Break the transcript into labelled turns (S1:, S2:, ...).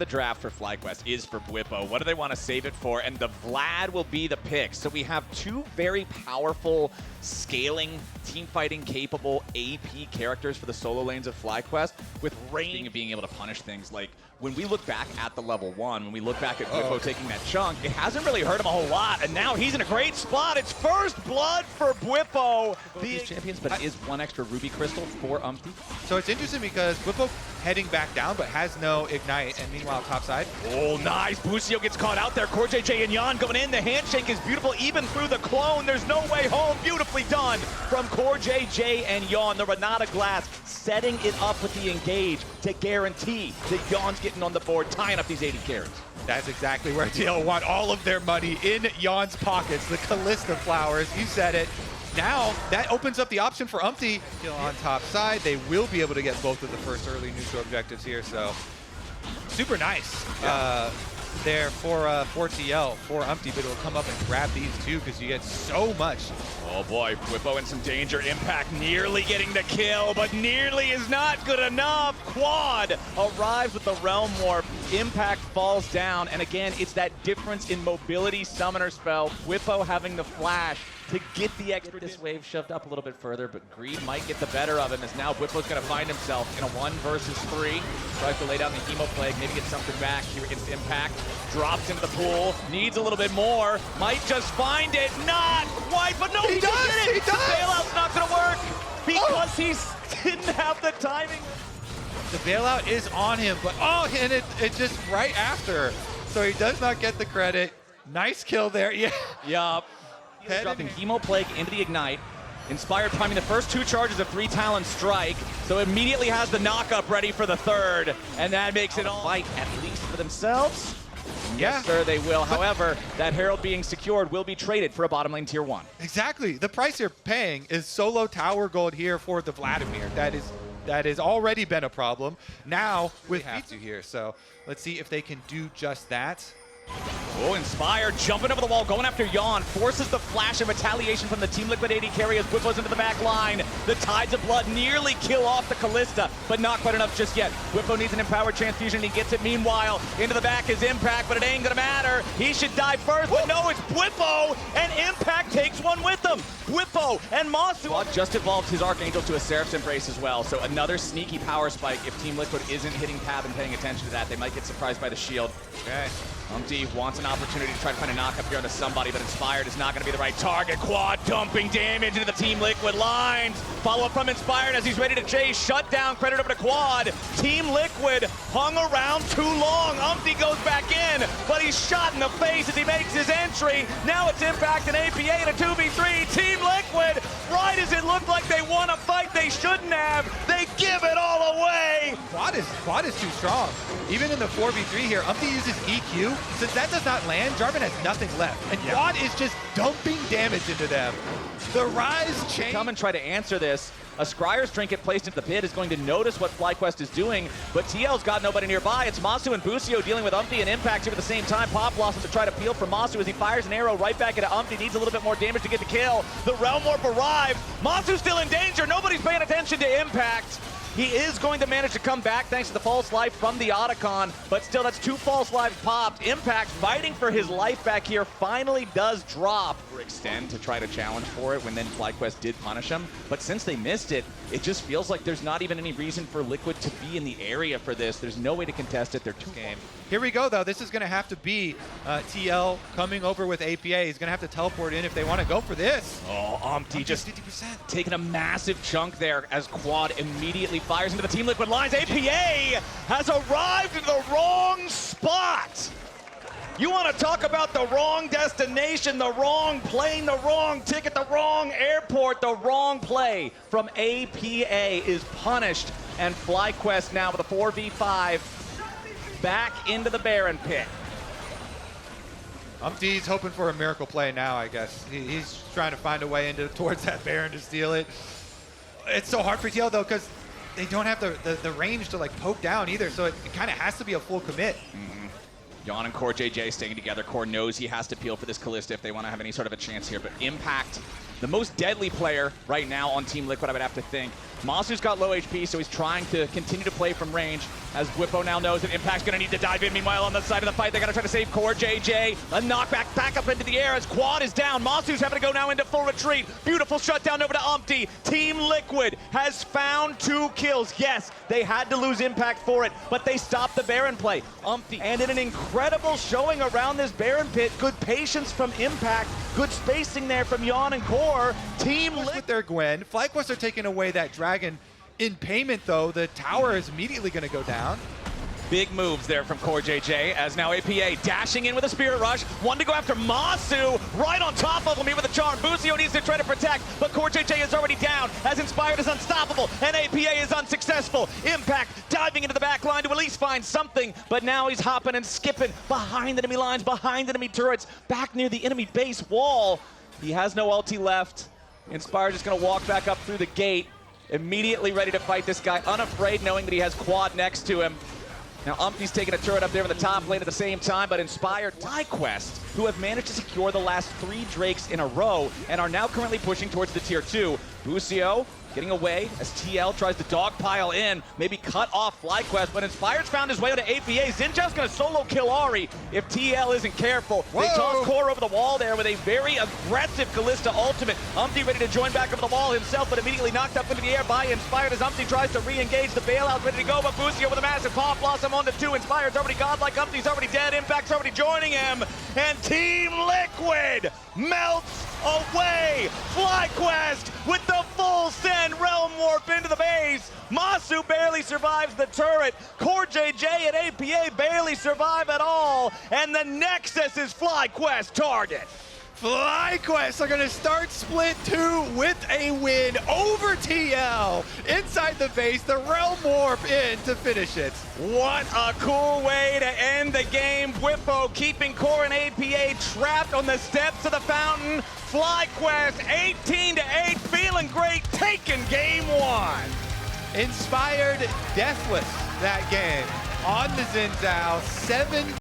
S1: The draft for Flyquest is for Bwipo. What do they want to save it for? And the Vlad will be the pick. So we have two very powerful, scaling, team fighting capable AP characters for the solo lanes of Flyquest, with range of being able to punish things. Like when we look back at the level 1, when we look back at Bwipo taking that chunk, it hasn't really hurt him a whole lot. And now he's in a great spot. It's first blood for Bwipo. These champions, but it is one extra ruby crystal for Umpty.
S2: So it's interesting because Bwipo heading back down, but has no ignite, and meanwhile top side.
S1: Oh, nice. Busio gets caught out there. KazaLoLLCShighlights and Jan going in. The handshake is beautiful, even through the clone. There's no way home. Beautifully done from KazaLoLLCShighlights and Jan. The Renata Glass setting it up with the engage to guarantee that Jan's getting on the board, tying up these 80 carries.
S2: That's exactly where TL want all of their money in Jan's pockets. The Callista flowers, you said it. Now, that opens up the option for Umpty on top side. They will be able to get both of the first early neutral objectives here, so super nice there for TL, for Umpty, but it'll come up and grab these two because you get so much.
S1: Oh boy, Bwipo in some danger. Impact nearly getting the kill, but nearly is not good enough. Quad arrives with the Realm Warp. Impact falls down, and again, it's that difference in mobility summoner spell. Bwipo having the flash to get the extra. This wave shoved up a little bit further, but Greed might get the better of him, as now Bwipo's going to find himself in a 1 versus 3. Tries to lay down the Hemo Plague, maybe get something back here against Impact. Drops into the pool, needs a little bit more, might just find it, not quite, but no, he does get it!
S2: He does!
S1: The bailout's not going to work because he didn't have the timing.
S2: The bailout is on him, but and it's just right after. So he does not get the credit. Nice kill there, yeah.
S1: Yup. Dropping Hemo Plague into the Ignite. Inspired priming the first 2 charges of 3 Talon Strike, so immediately has the knockup ready for the 3rd, and that makes it all fight, at least for themselves.
S2: Yeah.
S1: Yes, sir, they will. However, that Herald being secured will be traded for a bottom lane tier 1.
S2: Exactly. The price you're paying is solo tower gold here for the Vladimir. That has already been a problem. Now, we have to here, so let's see if they can do just that.
S1: Oh, Inspire jumping over the wall, going after Jan, forces the flash and retaliation from the Team Liquid AD carry as Bwipo's into the back line. The Tides of Blood nearly kill off the Callista, but not quite enough just yet. Bwipo needs an empowered transfusion, and he gets it. Meanwhile, into the back is Impact, but it ain't gonna matter. He should die first, but no, it's Bwipo, and Impact takes one with him. Bwipo and Masu just evolved his Archangel to a Seraph's Embrace as well, so another sneaky power spike. If Team Liquid isn't hitting tab and paying attention to that, they might get surprised by the shield.
S2: Okay.
S1: Umpty wants an opportunity to try to find a knockup here onto somebody, but Inspired is not going to be the right target. Quad dumping damage into the Team Liquid lines. Follow-up from Inspired as he's ready to chase. Shut down, credit over to Quad. Team Liquid hung around too long. Umpty goes back in, but he's shot in the face as he makes his entry. Now it's Impact and APA in a 2v3. Team Liquid, right as it looked like they won a fight they shouldn't have, they give it all away.
S2: Quad is too strong. Even in the 4v3 here, Umpty uses EQ. Since that does not land, Jarvan has nothing left. And Quad is just dumping damage into them. The Rise chain.
S1: Come and try to answer this. A Scryer's Trinket placed into the pit is going to notice what Flyquest is doing, but TL's got nobody nearby. It's Masu and Busio dealing with Umpty and Impact here at the same time. Pop blossom to try to peel from Masu as he fires an arrow right back into Umpty. Needs a little bit more damage to get the kill. The Realm Warp arrived. Masu's still in danger. Nobody's paying attention to Impact. He is going to manage to come back thanks to the false life from the Otacon, but still that's 2 false lives popped. Impact fighting for his life back here finally does drop. Extend to try to challenge for it when then Flyquest did punish him, but since they missed it, it just feels like there's not even any reason for Liquid to be in the area for this. There's no way to contest it. They're too game.
S2: Here we go, though. This is going to have to be TL coming over with APA. He's going to have to teleport in if they want to go for this.
S1: Oh, Umpty just 50%. Taking a massive chunk there as Quad immediately fires into the Team Liquid lines. APA has arrived in the wrong spot. You want to talk about the wrong destination, the wrong plane, the wrong ticket, the wrong airport, the wrong play from APA is punished, and Flyquest now with a 4v5 back into the Baron pit.
S2: Umpty's hoping for a miracle play now, I guess. He's trying to find a way towards that Baron to steal it. It's so hard for TL, though, because they don't have the range to like poke down either, so it kind of has to be a full commit.
S1: Jan and KazaLoLLCShighlights staying together. Core knows he has to peel for this Callista if they want to have any sort of a chance here, but Impact, the most deadly player right now on Team Liquid, I would have to think. Masu's got low HP, so he's trying to continue to play from range, as Whippo now knows that Impact's going to need to dive in. Meanwhile, on the side of the fight, they got to try to save Core JJ. A knockback back up into the air as Quad is down. Masu's having to go now into full retreat. Beautiful shutdown over to Umpty. Team Liquid has found 2 kills. Yes, they had to lose Impact for it, but they stopped the Baron play. Umpty, and in an incredible showing around this Baron pit, good patience from Impact, good spacing there from Yon and Core. Team Liquid
S2: with their Gwen. Flyquest are taking away that dragon. In payment, though, the tower is immediately going to go down.
S1: Big moves there from Core JJ, as now APA dashing in with a Spirit Rush. One to go after Masu, right on top of him here with a charm. Busio needs to try to protect, but Core JJ is already down, as Inspired is unstoppable, and APA is unsuccessful. Impact diving into the back line to at least find something, but now he's hopping and skipping behind enemy lines, behind enemy turrets, back near the enemy base wall. He has no ulti left. Inspired is going to walk back up through the gate, immediately ready to fight this guy, unafraid, knowing that he has Quad next to him. Now Umpty's taking a turret up there in the top lane at the same time, but Inspired Flyquest, who have managed to secure the last 3 Drakes in a row and are now currently pushing towards the tier 2. Busio getting away as TL tries to dogpile in, maybe cut off Flyquest, but Inspired's found his way to APA. Zinja's gonna solo kill Ari if TL isn't careful.
S2: Whoa.
S1: They toss Core over the wall there with a very aggressive Callista ultimate. Umpty ready to join back over the wall himself, but immediately knocked up into the air by Inspired as Umpty tries to re-engage. The bailout's ready to go, but Busio with a massive pop blossom onto 2. Inspired's already godlike, Umpty's already dead, Impact's already joining him, and Team Liquid melts away. Flyquest with the full send Realm Warp into the base. Masu barely survives the turret. Core JJ and APA barely survive at all. And the Nexus is Flyquest target.
S2: Flyquest are going to start Split 2 with a win over TL. Inside the base, the Realm Warp in to finish it.
S1: What a cool way to end the game. Whippo keeping Core and APA trapped on the steps of the fountain. Flyquest 18-8, feeling great, taking game 1.
S2: Inspired deathless that game on the Xin Zhao. 7